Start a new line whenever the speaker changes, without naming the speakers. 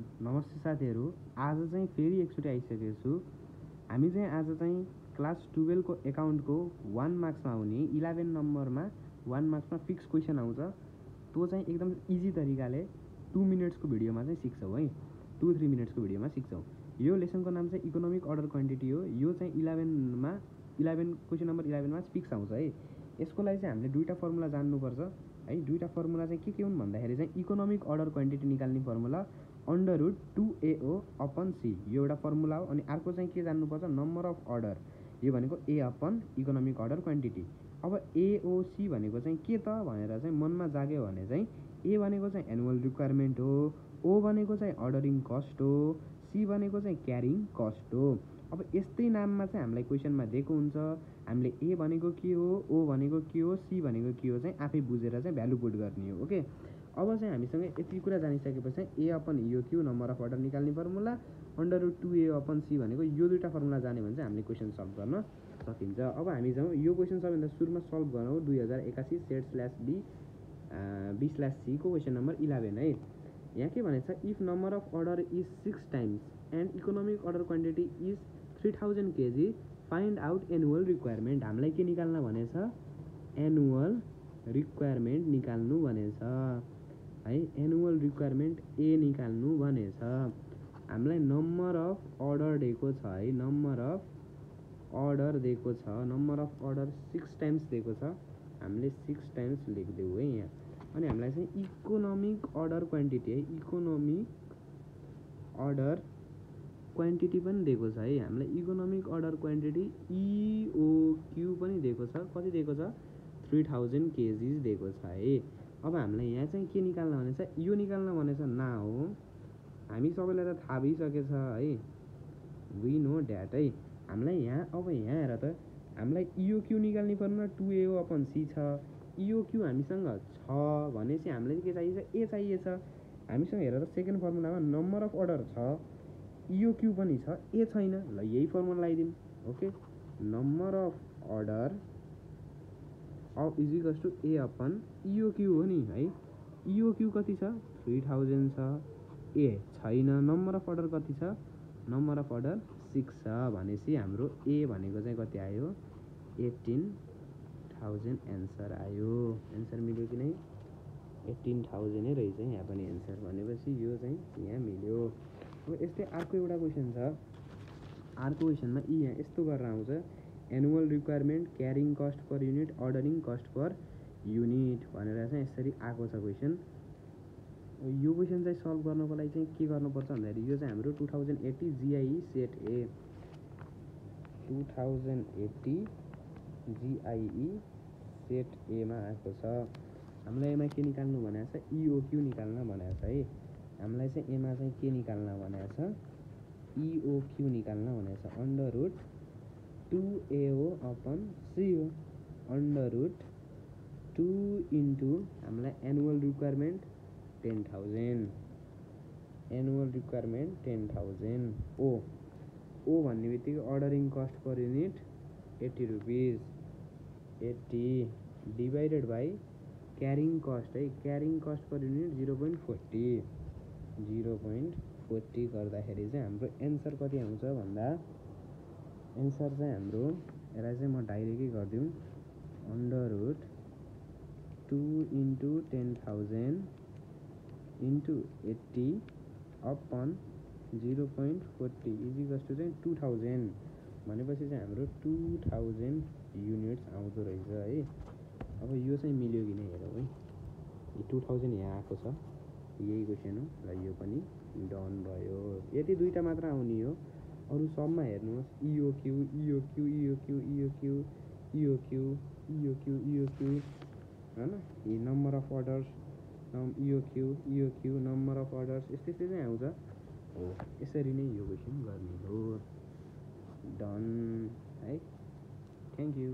नमस्ते साथीहरू, आज चाहिँ फेरि एकचोटि आइसकेको छु। हामी चाहिँ आज चाहिँ क्लास 12 को एकाउन्टको 1 मार्क्समा आउने 11 नम्बरमा 1 मार्क्समा फिक्स क्वेसन आउँछ। त्यो चाहिँ एकदम इजी तरिकाले 2 मिनट्सको भिडियोमा चाहिँ सिक्छौँ है। 2-3 मिनट्सको भिडियोमा सिक्छौँ। यो लेसनको नाम चाहिँ इकोनोमिक अर्डर क्वान्टिटी हो। यो चाहिँ 11 क्वेसन नम्बर 11मा फिक्स आउँछ है। यसको लागि चाहिँ हामीले दुईवटा फर्मुला जान्नुपर्छ है। दुईवटा फर्मुला चाहिँ के हुन् भन्दाखेरि चाहिँ इकोनोमिक अर्डर क्वान्टिटी निकाल्ने फर्मुला √2AO अपन C यो एउटा फर्मुला हो। अनि अर्को चाहिँ के जान्नुपर्छ, नम्बर अफ अर्डर, यो भनेको A upon economic order quantity. अब AOC भनेको चाहिँ के त भनेर चाहिँ मनमा जाग्यो भने चाहिँ A भनेको चाहिँ एनुअल रिक्वायरमेन्ट हो, O भनेको चाहिँ अर्डरिङ कस्ट हो, C भनेको चाहिँ क्यारिङ कस्ट हो। अब यस्तै नाममा चाहिँ हामीलाई क्वेसनमा दिएको हुन्छ। हामीले A भनेको के हो, O भनेको के हो, C भनेको के हो चाहिँ आफै बुझेर चाहिँ भ्यालु पुट गर्ने हो। ओके, अब चाहिँ हामीसँग यति कुरा जानिसकेपछि A upon EOQ number of order निकाल्ने फर्मुला, √2AO अपन C भनेको यो दुईवटा फर्मुला जान्यो भने चाहिँ हामीले क्वेसन सल्भ गर्न सकिन्छ। अब हामी जाउँ यो क्वेसन सबैभन्दा सुरुमा सल्भ गरौँ 2081 सेट/B B/C को क्वेसन नम्बर 11 है। यहाँ के भनेको छ, if number of order is 6 times and economic order quantity is 3000 kg find out annual requirement. हामीलाई के निकाल्न भनेछ, एनुअल रिक्वायरमेन्ट निकाल्नु भनेछ है। एनुअल रिक्वायरमेन्ट A निकाल्नु भनेछ। हामीलाई नम्बर अफ अर्डर दिएको छ है। नम्बर अफ अर्डर दिएको छ, नम्बर अफ अर्डर 6 टाइम्स दिएको छ। हामीले 6 टाइम्स लेखिदेऊ है यहाँ। अनि हामीलाई चाहिँ इकोनोमिक अर्डर क्वान्टिटी है, इकोनोमिक अर्डर क्वान्टिटी पनि दिएको छ है। हामीलाई इकोनोमिक अर्डर क्वान्टिटी EOQ पनि दिएको छ। कति दिएको छ, 3000 kg दिएको छ है। अब हामीलाई यहाँ चाहिँ के निकाल्न भनेछ, यो निकाल्न भनेछ ना हो। हामी सबैलाई त थाहा भइसकेछ है, वी नो ड्याट है। हामीलाई यहाँ अब यहाँ हेर त, हामीलाई EOQ निकाल्ने फर्मुला 2AO अपन C छ। EOQ हामीसँग छ भनेपछि हामीलाई के चाहिएछ, A चाहिएछ। हामीसँग हेर त सेकेन्ड फर्मुलामा नम्बर अफ अर्डर छ, EOQ पनि छ, A छैन। ल यही फर्मुला लगाइदिउँ। Okay, number of order is equals to A upon EOQ हो नि है। EOQ कति छ, 3000 छ, A छैन। नम्बर अफ अर्डर कति छ, नम्बर अफ अर्डर 6 छ भनेपछि हाम्रो A भनेको चाहिँ कति आयो, 18000 एन्सर आयो। एन्सर मिल्यो कि नै, 18000 नै रहेछ यहाँ पनि एन्सर भनेपछि यो चाहिँ यहाँ मिल्यो। अब यस्तै अर्को एउटा क्वेसन छ। अर्को क्वेसनमा यहाँ यस्तो गरेर आउँछ, annual requirement, carrying cost per unit, ordering cost per unit भनेर चाहिँ यसरी आएको छ क्वेसन। यो क्वेसन चाहिँ सल्भ गर्नको लागि चाहिँ के गर्नुपर्छ भन्दाखेरि यो चाहिँ हाम्रो 2080 GIE set A, 2080 GIE set A मा आएको छ। हामीलाई एमा के निकाल्नु भनेको छ, EOQ निकाल्न भनेको छ है। हामीलाई चाहिँ एमा चाहिँ के निकाल्न भनेको छ, EOQ निकाल्न भनेको छ। √2AO अपन C हो। √2 इन्टु हामीलाई annual requirement 10,000, annual requirement 10,000। O भन्ने बित्तिकै ordering cost per unit 80 rupees, 80 divided by carrying cost है। क्यारिङ कस्ट पर युनिट 0.40, 0.40 गर्दाखेरि चाहिँ हाम्रो एन्सर कति आउँछ भन्दा, एन्सर चाहिँ हाम्रो, यसलाई चाहिँ म डाइरेक्टै गरिदिउँ, √2 into 10,000 into 80 upon 0.40 is equals to चाहिँ 2000 भनेपछि चाहिँ हाम्रो 2000 युनिट्स आउँदो रहेछ है। अब यो चाहिँ मिल्यो कि नै हेरौँ है। 2000 यहाँ आएको छ, यही क्वेसन हो। र यो पनि डन भयो। यति दुईवटा मात्र आउने हो, अरू सबमा हेर्नुहोस् EOQ EOQ EOQ EOQ EOQ EOQ EOQ होइन, यी number of orders, EOQ EOQ number of orders यस्तै यस्तै चाहिँ आउँछ हो। यसरी नै यो क्वेसन गर्ने हो। डन है, थ्याङ्क यू।